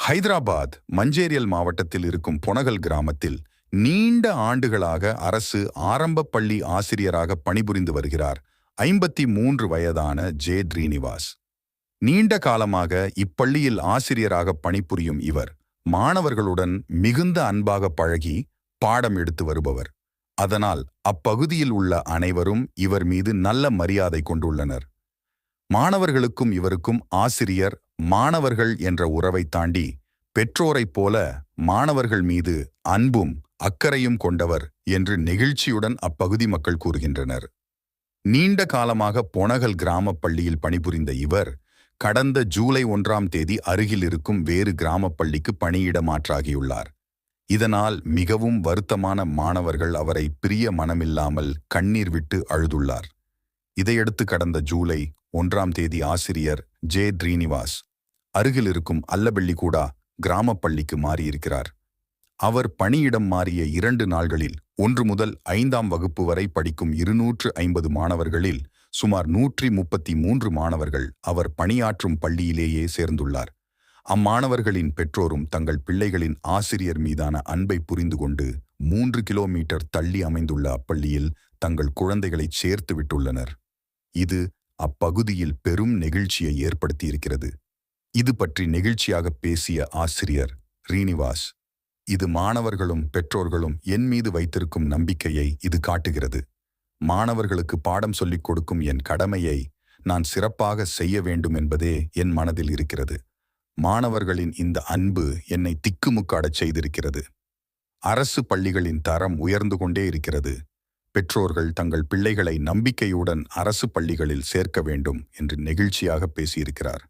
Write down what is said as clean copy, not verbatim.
ஹைதராபாத் மஞ்சேரியல் மாவட்டத்தில் இருக்கும் பொனகல் கிராமத்தில் நீண்ட ஆண்டுகளாக அரசு ஆரம்ப பள்ளி ஆசிரியராக பணிபுரிந்து வருகிறார் 53 வயதான ஜே ஸ்ரீனிவாஸ். நீண்ட காலமாக இப்பள்ளியில் ஆசிரியராக பணிபுரியும் இவர் மாணவர்களுடன் மிகுந்த அன்பாக பழகி பாடம் எடுத்து வருபவர். அதனால் அப்பகுதியில் உள்ள அனைவரும் இவர் மீது நல்ல மரியாதை கொண்டுள்ளனர். மாணவர்களுக்கும் இவருக்கும் ஆசிரியர் மாணவர்கள் என்ற உறவை தாண்டி பெற்றோரைப் போல மாணவர்கள் மீது அன்பும் அக்கறையும் கொண்டவர் என்று நெகிழ்ச்சியுடன் அப்பகுதி மக்கள் கூறுகின்றனர். நீண்ட காலமாக பொனகல் கிராமப் பள்ளியில் பணிபுரிந்த இவர் கடந்த ஜூலை 1ஆம் தேதி அருகில் இருக்கும் வேறு கிராமப் பள்ளிக்கு பணியிட மாற்றாகியுள்ளார். இதனால் மிகவும் வருத்தமான மாணவர்கள் அவரை பிரிய மனமில்லாமல் கண்ணீர் விட்டு அழுதுள்ளார். இதையடுத்து கடந்த ஜூலை 1ஆம் தேதி ஆசிரியர் ஜே ஸ்ரீனிவாஸ் அருகில் இருக்கும் அல்லபெள்ளிகூடா கிராமப் பள்ளிக்கு மாறியிருக்கிறார். அவர் பணியிடம் மாறிய 2 நாள்களில் 1 முதல் 5ஆம் வகுப்பு வரை படிக்கும் 250 மாணவர்களில் சுமார் 133 மாணவர்கள் அவர் பணியாற்றும் பள்ளியிலேயே சேர்ந்துள்ளார். அம்மாணவர்களின் பெற்றோரும் தங்கள் பிள்ளைகளின் ஆசிரியர் மீதான அன்பை புரிந்து கொண்டு 3 கிலோமீட்டர் தள்ளி அமைந்துள்ள அப்பள்ளியில் தங்கள் குழந்தைகளை சேர்த்து விட்டுள்ளனர். இது அப்பகுதியில் பெரும் நெகிழ்ச்சியை ஏற்படுத்தியிருக்கிறது. இது பற்றி நெகிழ்ச்சியாக பேசிய ஆசிரியர் ஸ்ரீனிவாஸ், இது மாணவர்களும் பெற்றோர்களும் என் மீது வைத்திருக்கும் நம்பிக்கையை இது காட்டுகிறது. மாணவர்களுக்கு பாடம் சொல்லிக் கொடுக்கும் என் கடமையை நான் சிறப்பாக செய்ய வேண்டும் என்பதே என் மனதில் இருக்கிறது. மாணவர்களின் இந்த அன்பு என்னை திக்குமுக்காடச் செய்திருக்கிறது. அரசு பள்ளிகளின் தரம் உயர்ந்து கொண்டே இருக்கிறது. பெற்றோர்கள் தங்கள் பிள்ளைகளை நம்பிக்கையுடன் அரசு பள்ளிகளில் சேர்க்க வேண்டும் என்று நெகிழ்ச்சியாக பேசியிருக்கிறார்.